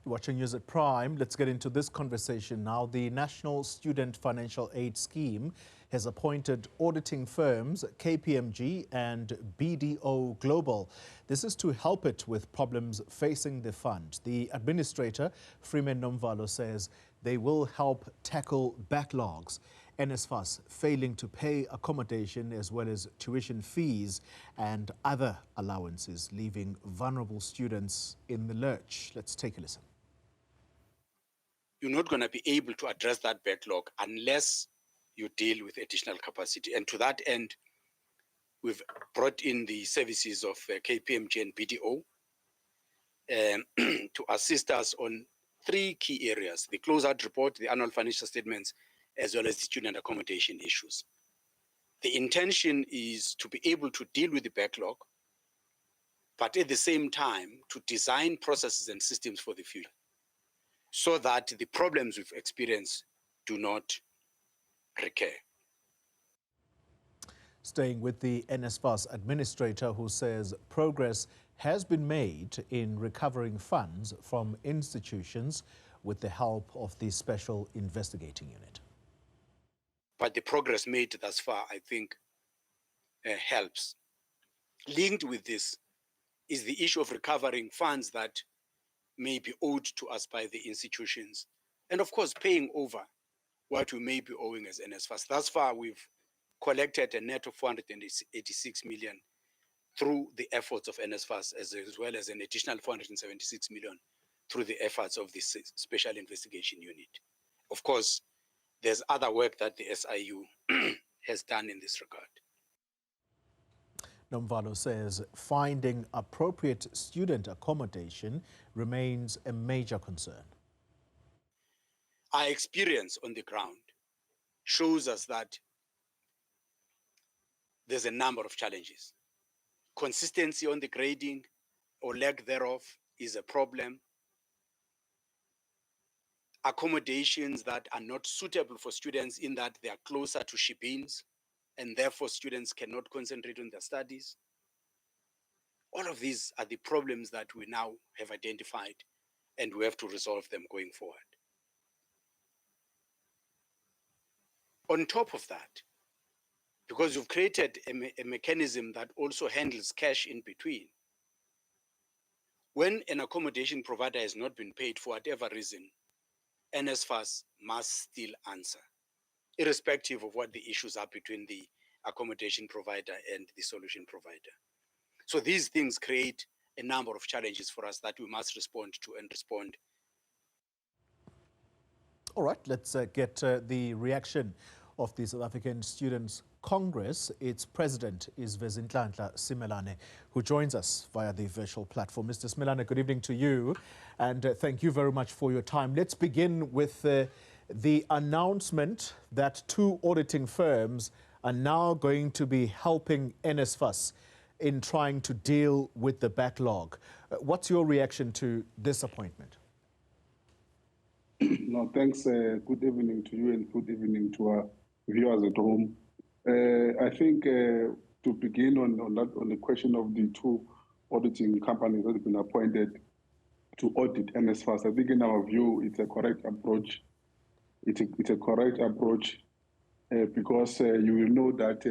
Watching News at Prime, let's get into this conversation now. The National Student Financial Aid Scheme has appointed auditing firms KPMG and BDO Global. This is to help it with problems facing the fund. The administrator, Freeman Nomvalo, says they will help tackle backlogs, NSFAS failing to pay accommodation as well as tuition fees and other allowances, leaving vulnerable students in the lurch. Let's take a listen. You're not going to be able to address that backlog unless you deal with additional capacity. And to that end, we've brought in the services of KPMG and BDO to assist us on three key areas: the closeout report, the annual financial statements, as well as the student accommodation issues. The intention is to be able to deal with the backlog, but at the same time to design processes and systems for the future so that the problems we've experienced do not recur. Staying with the NSFAS administrator, who says progress has been made in recovering funds from institutions with the help of the Special Investigating Unit. But the progress made thus far, I think, helps. Linked with this is the issue of recovering funds that may be owed to us by the institutions, and of course paying over what we may be owing as NSFAS. Thus far, we've collected a net of 486 million through the efforts of NSFAS, as well as an additional 476 million through the efforts of the Special Investigation Unit. Of course, there's other work that the SIU has done in this regard. Nomvalo says finding appropriate student accommodation remains a major concern. Our experience on the ground shows us that there's a number of challenges. Consistency on the grading or lack thereof is a problem. Accommodations that are not suitable for students in that they are closer to ship-ins and therefore students cannot concentrate on their studies. All of these are the problems that we now have identified, and we have to resolve them going forward. On top of that, because we've created a mechanism that also handles cash in between, when an accommodation provider has not been paid for whatever reason, NSFAS must still answer, irrespective of what the issues are between the accommodation provider and the solution provider. So these things create a number of challenges for us that we must respond to and respond. All right, let's get the reaction of the South African Students' Congress. Its president is Vezinhlanhla Simelane, who joins us via the virtual platform. Mr. Simelane, good evening to you, and thank you very much for your time. Let's begin with the announcement that two auditing firms are now going to be helping NSFAS in trying to deal with the backlog. What's your reaction to this appointment? No, thanks. Good evening to you and good evening to our viewers at home. I think to begin on the question of the two auditing companies that have been appointed to audit NSFAS, I think in our view it's a correct approach. It's a correct approach because you will know that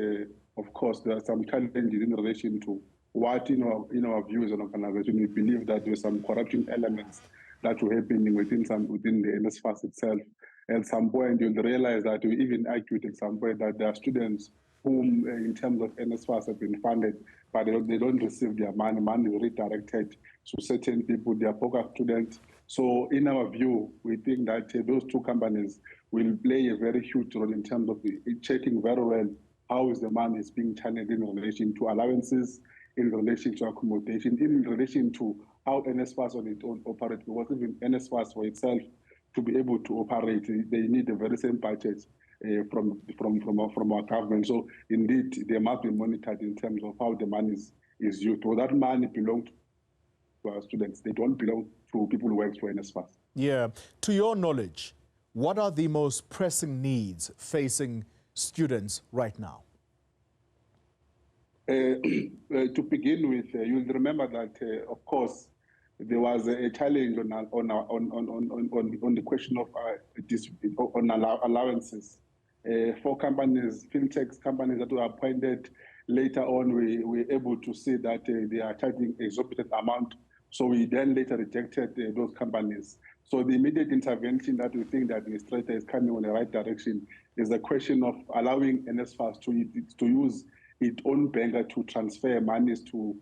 of course there are some challenges in relation to what in our view as an organization we believe that there's some corruption elements that were happening within the NSFAS itself. At some point, you'll realize that we even argued at some point that there are students whom, in terms of NSFAS, have been funded, but they don't receive their money. Money is redirected to certain people, they are poor students. So in our view, we think that those two companies will play a very huge role in terms of checking very well how is the money is being channeled in relation to allowances, in relation to accommodation, in relation to how NSFAS on its own operates, because even NSFAS for itself, to be able to operate, they need the very same budget from our government. So indeed, they must be monitored in terms of how the money is used. Well, that money belongs to our students. They don't belong to people who work for NSFAS. Yeah. To your knowledge, what are the most pressing needs facing students right now? To begin with, you'll remember that, of course, there was a challenge on the question of allowances. For companies, fintech companies that were appointed later on, we were able to see that they are charging exorbitant amount. So we then later rejected those companies. So the immediate intervention that we think that the administrator is coming in the right direction is the question of allowing NSFAS to use its own banker to transfer monies to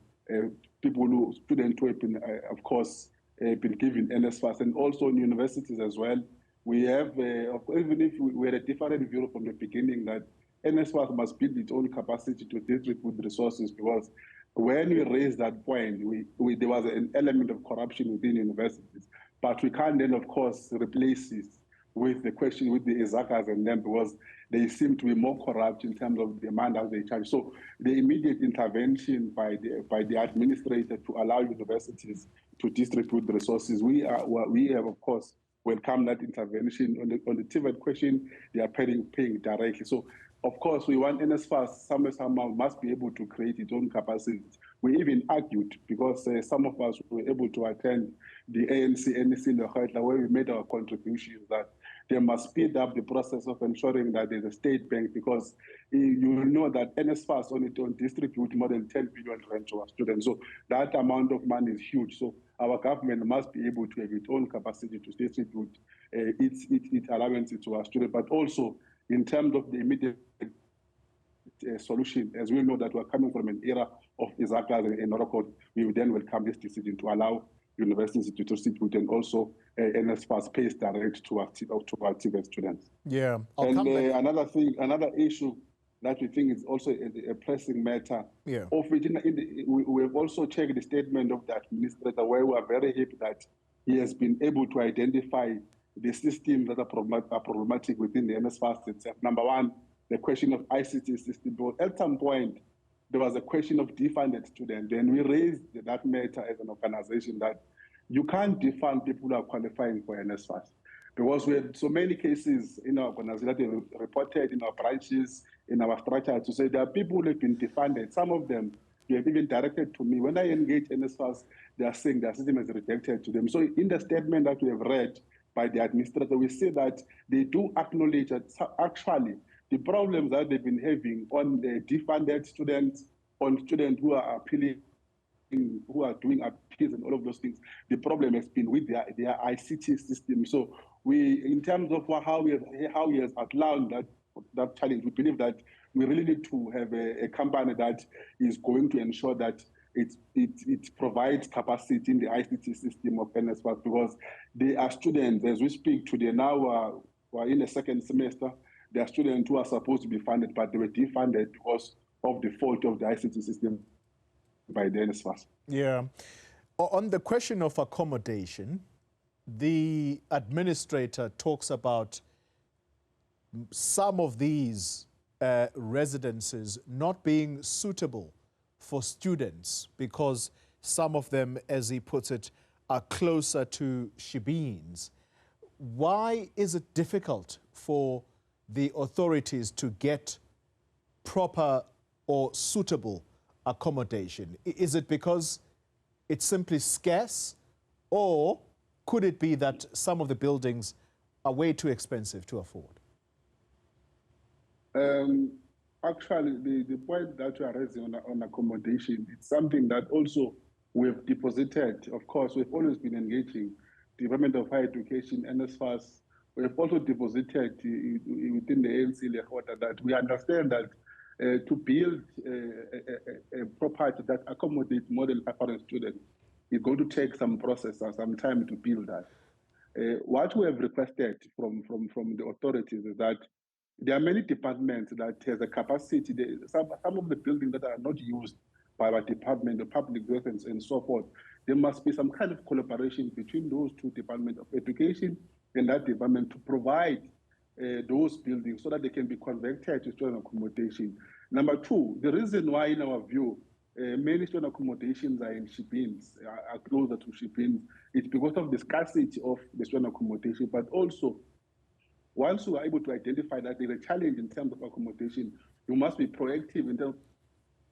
students who have been, of course, been given NSFAS, and also in universities as well. We have, even if we had a different view from the beginning, that NSFAS must build its own capacity to distribute resources, because when we raised that point, there was an element of corruption within universities. But we can't then, of course, replace it with the question with the Izakas and them, because they seem to be more corrupt in terms of the amount that they charge. So the immediate intervention by the administrator to allow universities to distribute the resources, we have, of course, welcomed that intervention. On the TVET question, they are paying directly. So, of course, we want NSFAS somehow must be able to create its own capacity. We even argued, because some of us were able to attend the ANC, NEC, where we made our contributions, that they must speed up the process of ensuring that there's a state bank, because you know that NSFAS on its own distribute more than 10 billion rand to our students. So that amount of money is huge. So our government must be able to have its own capacity to distribute its allowances to our students, but also in terms of the immediate solution, as we know that we're coming from an era of Izakas and Norocod, we would then welcome this decision to allow universities to distribute, and also NSFAS pays direct to our TVET students. Yeah. Another issue that we think is also a pressing matter, of which we have also checked the statement of the administrator, where we are very happy that he has been able to identify the systems that are problematic within the NSFAS itself. Number one, the question of ICT system. At some point, there was a question of defunded students, and we raised that matter as an organization, that you can't defund people who are qualifying for NSFAS, because we had so many cases in our organization that we reported in our branches, in our structure, to say there are people who have been defunded. Some of them they have even directed to me. When I engage NSFAS, they are saying their system is rejected to them. So in the statement that we have read by the administrator, we see that they do acknowledge that actually the problems that they've been having on the defunded students, on students who are appealing, who are doing appeals and all of those things, the problem has been with their ICT system. So we, in terms of how he has outlined that challenge, we believe that we really need to have a company that is going to ensure that it provides capacity in the ICT system of NSFAS, because they are students, as we speak today now, we're in the second semester. There are students who are supposed to be funded, but they were defunded because of the fault of the ICT system by the NSFAS. Yeah. On the question of accommodation, the administrator talks about some of these residences not being suitable for students because some of them, as he puts it, are closer to shebeens. Why is it difficult for the authorities to get proper or suitable accommodation? Is it because it's simply scarce, or could it be that some of the buildings are way too expensive to afford? Actually, the point that you are raising on accommodation, it's something that also we've deposited. Of course, we've always been engaging the Department of Higher Education, NSFAS. We've also deposited within the ANC that we understand that to build a property that accommodates more than 500 students is going to take some process and some time to build that. What we have requested from the authorities is that there are many departments that has a capacity. Some of the buildings that are not used by our department, the public works and so forth, there must be some kind of collaboration between those two departments of education and that department to provide those buildings so that they can be converted to student accommodation. Number two, the reason why, in our view, many student accommodations are in shebeens, are closer to shebeens, it's because of the scarcity of the student accommodation, but also once you are able to identify that there's a challenge in terms of accommodation, you must be proactive in terms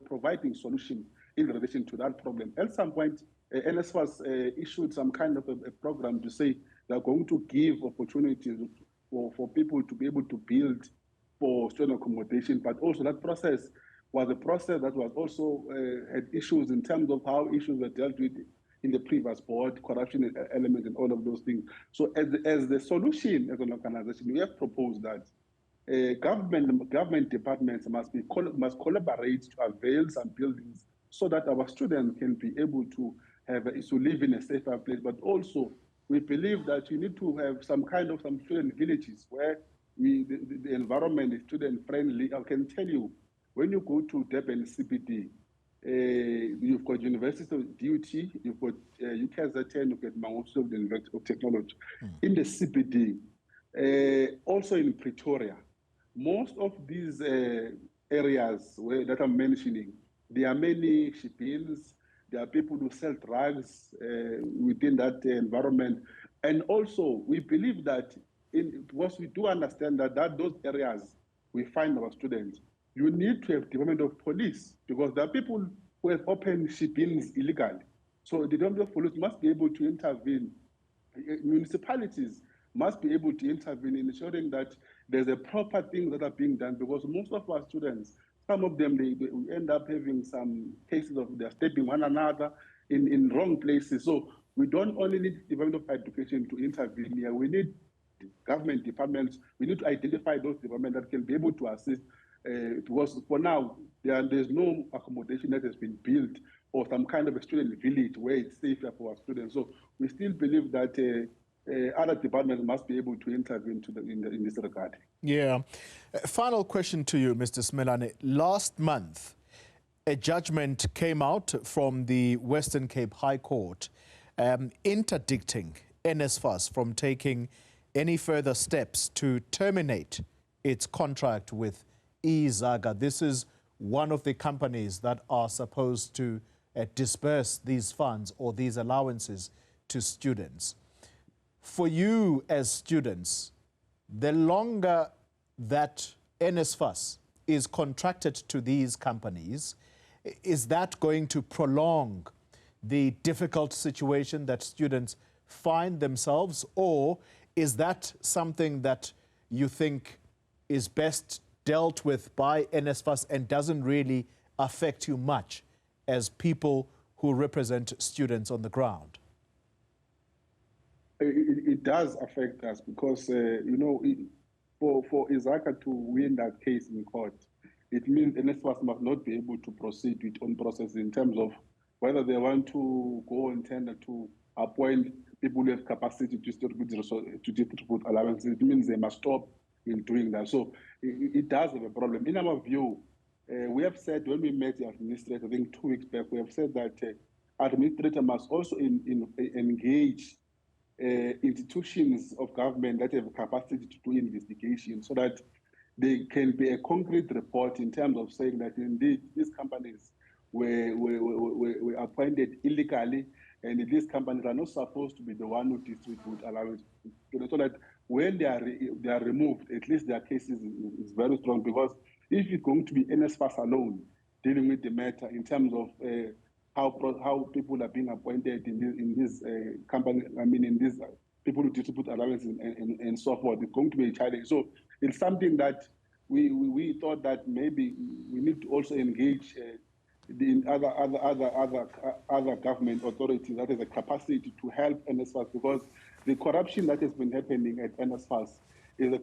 of providing solutions in relation to that problem. At some point, NSFAS issued some kind of a program to say they're going to give opportunities for people to be able to build for student accommodation, but also that process was a process that was also had issues in terms of how issues were dealt with in the previous board, corruption elements and all of those things. So as the solution as an organization, we have proposed that government departments must collaborate to avail some buildings so that our students can be able to live in a safer place. But also, we believe that you need to have some student villages where the environment is student friendly. I can tell you, when you go to Durban CBD, you've got University of Duty, you've got UKZN, you've got Mangosuthu of the University of Technology. In the CBD, also in Pretoria, most of these areas that I'm mentioning, there are many ship-ins, there are people who sell drugs within that environment. And also, we believe that, because we do understand that those areas we find our students, you need to have Department of Police, because there are people who have opened ship-ins illegally. So the Department of Police must be able to intervene. Municipalities must be able to intervene in ensuring that there's a proper thing that are being done, because most of our students, some of them, they end up having some cases of they're stepping one another in wrong places. So we don't only need Department of Education to intervene here, we need government departments, we need to identify those departments that can be able to assist, because for now, there's no accommodation that has been built or some kind of a student village where it's safer for our students. So we still believe that other departments must be able to intervene in this regard. Yeah. Final question to you, Mr. Simelane. Last month, a judgment came out from the Western Cape High Court interdicting NSFAS from taking any further steps to terminate its contract with Izaga. This is one of the companies that are supposed to disperse these funds or these allowances to students. For you as students, the longer that NSFAS is contracted to these companies, is that going to prolong the difficult situation that students find themselves, or is that something that you think is best dealt with by NSFAS and doesn't really affect you much as people who represent students on the ground? It does affect us because, for Izaga to win that case in court, it means NSFAS must not be able to proceed with its own process in terms of whether they want to go and tender to appoint people who have capacity to distribute allowances. It means they must stop in doing that. So it does have a problem. In our view, we have said when we met the administrator, I think 2 weeks back, we have said that administrator must also engage institutions of government that have capacity to do investigation, so that there can be a concrete report in terms of saying that indeed these companies were appointed illegally, and these companies are not supposed to be the one who distribute allowances. So that when they are removed, at least their case is very strong, because if it's going to be NSFAS alone dealing with the matter in terms of how people are being appointed in this company, in these people who distribute allowances and so forth, it's going to be a challenge. So it's something that we thought that maybe we need to also engage the other government authorities that has a capacity to help NSFAS, because the corruption that has been happening at NSFAS is a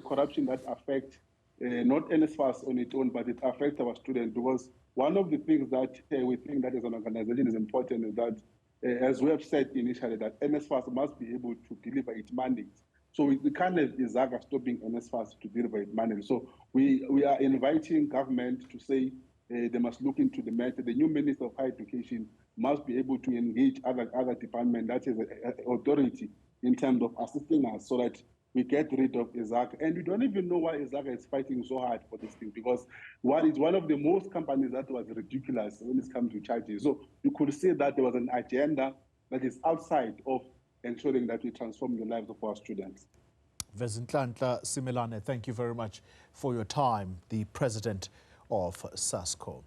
corruption that affects not NSFAS on its own, but it affects our students. Because one of the things that we think that as an organization is important is that, as we have said initially, that NSFAS must be able to deliver its mandate. So we can't have Izaga stopping NSFAS to deliver its mandate. So we are inviting government to say they must look into the matter. The new Minister of Higher Education must be able to engage other departments, that is authority, in terms of assisting us so that we get rid of Izaga. And we don't even know why Izaga is fighting so hard for this thing, because it's one of the most companies that was ridiculous when it comes to charges. So you could say that there was an agenda that is outside of ensuring that we transform the lives of our students. Vezinhlanhla Simelane, thank you very much for your time, the president of Sasco.